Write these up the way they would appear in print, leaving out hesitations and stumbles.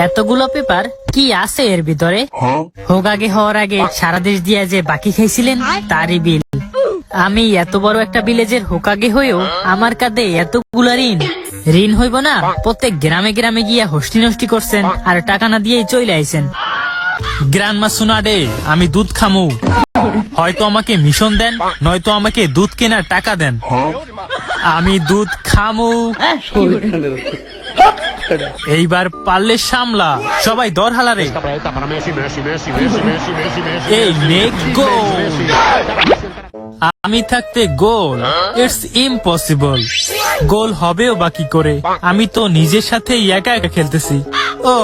এতগুলো পেপার কি আছে এর ভিতরে? হোক আগে হওয়ার আগে সারা দেশ দিয়া যে বাকি খাইছিলেন তারই বিল। আমি এত বড় একটা ভিলেজের হোকাগে হয়েও আমার কাঁধে এতগুলা ঋণ। ঋণ হইব না? প্রত্যেক গ্রামে গ্রামে গিয়া হস্টি নষ্টি করছেন আর টাকা না দিয়েই চলে আইছেন। গ্রান্ডমা সুনাডে, আমি দুধ খামু। হয়তো আমাকে মিশন দেন, নয়তো আমাকে দুধ কেনার টাকা দেন। আমি দুধ খামু। এইবার পারলে সামলা, সবাই দর হালারে। এই নেক গোল। আমি থাকতে গোল, ইটস ইম্পসিবল। গোল হবেও বাকি করে, আমি তো নিজের সাথে একা একা খেলতেছি। ও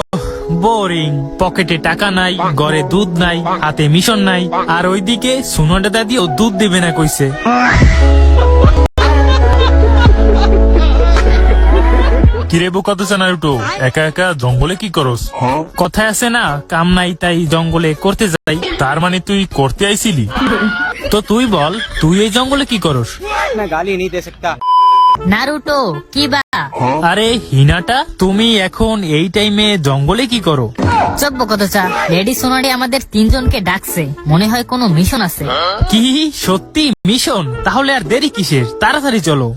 বোরিং। পকেটে টাকা নাই, ঘরে দুধ নাই, হাতে মিশন নাই, আর ওইদিকে সুনডা দাদিও দুধ দিবে না কইছে। কিরে বোকা তো নারুটো, একা একা জঙ্গলে কি করস? কথায় আছে না, কাম নাই তাই জঙ্গলে করতে যাই। তার মানে তুই করতে আইছিলি? তো তুই বল, তুই এই জঙ্গলে কি করস? নারুটো কি বা? আরে হিনাটা, তুমি এখন এই টাইমে জঙ্গলে কি করো? চব্য কত চা, লেডি সোনারি আমাদের তিনজনকে ডাকছে, মনে হয় কোনো মিশন আছে। কি সত্যি মিশন? তাহলে আর দেরি কিসের, তাড়াতাড়ি চলো।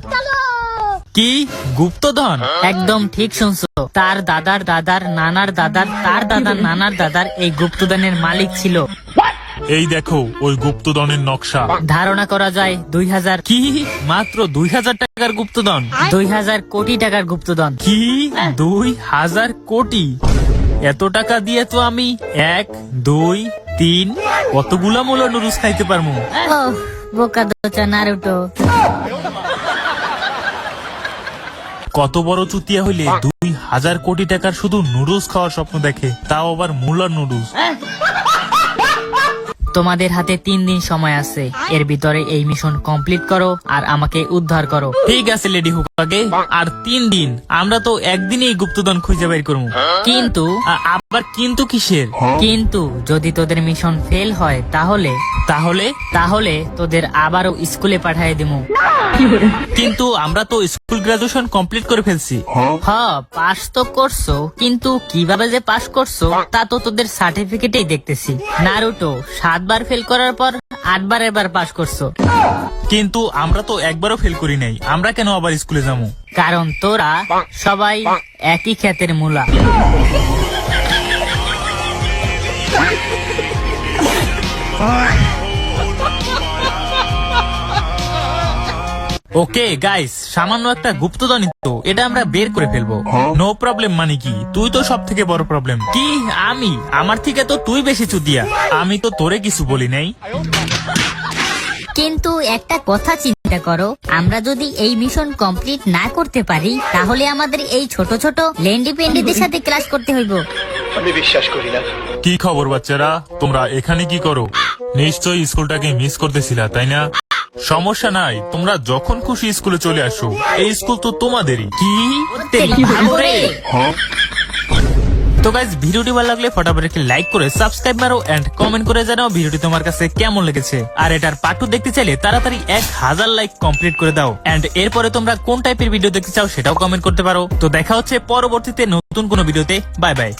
কি গুপ্তধন? একদম ঠিক শুনছো। তার দাদার দাদার নানার দাদার তার দাদার নানার দাদার এই গুপ্তধনের মালিক ছিল। এই দেখো ওই গুপ্তধনের নকশা। ধারণা করা যায় 2000। কি মাত্র 2000 টাকার গুপ্তধন? 2000 কোটি টাকার গুপ্তধন। কি 2000 কোটি? এত টাকা দিয়ে তো আমি 1 2 3 কতগুলা মোলা নুডলস খাইতে পারবো। ওহ বোকা দোচা নারুটো। কত বড় চুতিয়া হইলে 2000 কোটি টাকার শুধু নুডলস খাওয়ার স্বপ্ন দেখে, তাও আবার মোলার নুডলস। তোমাদের হাতে 3 দিন সময় আছে, এর ভিতরে এই মিশন কমপ্লিট করো আর আমাকে উদ্ধার করো। ঠিক আছে লেডি হুকাগে, আর 3 দিন। আমরা তো একদিনেই গুপ্তধন খুঁজে বের করবো। কিন্তু আবার কিন্তু কিসের? কিন্তু যদি তোদের মিশন ফেল হয় তাহলে তাহলে তাহলে তোদের আবারও স্কুলে পাঠিয়ে দেবো। কিন্তু আমরা তো স্কুল গ্রাজুয়েশন কমপ্লিট করে ফেলছি। পাস তো করছো, কিন্তু কিভাবে যে পাস করছো তা তো তোদের সার্টিফিকেটেই দেখতেছি। নারুটো 7 বার ফেল করার পর 8 বার এবার পাস করছো। কিন্তু আমরা তো একবারও ফেল করি নাই, আমরা কেন আবার স্কুলে যাবো? কারণ তোরা সবাই একই ক্ষেতের মূলা। ওকে গাইস, সামান্য একটা গুপ্তধনই তো, এটা আমরা বের করে ফেলবো। No problem. মানে কি, তুই তো সব থেকে বড় প্রবলেম। কি আমি? আমার থেকে তো তুই বেশি চুদিয়া। আমি তো তোরে কিছু বলি নাই। কিন্তু একটা কথা চিন্তা করো, আমরা যদি এই মিশন কমপ্লিট না করতে পারি তাহলে আমাদের এই ছোট ছোট লেন্ডি পেন্ডিদের সাথে ক্লাস করতে হইব। আমি বিশ্বাস করি না। কি খবর বাচ্চারা, তোমরা এখানে কি করো? নিশ্চয়ই স্কুলটাকে মিস করতেছিলা, তাই না? সমস্যা নাই, তোমরা যখন খুশি স্কুলে চলে আসো, এই স্কুল তো তোমাদেরই। কি তো গাইস, ভিডিওটি ভালো লাগলে ফটাফট একটি লাইক করে সাবস্ক্রাইব মারো এন্ড কমেন্ট করে জানাও ভিডিওটি তোমার কাছে কেমন লেগেছে। আর এটার পার্ট 2 দেখতে চাইলে তাড়াতাড়ি 1000 লাইক কমপ্লিট করে দাও। এন্ড এরপরে তোমরা কোন টাইপের ভিডিও দেখতে চাও সেটাও কমেন্ট করতে পারো। তো দেখা হচ্ছে পরবর্তীতে নতুন কোনো ভিডিওতে। Bye bye.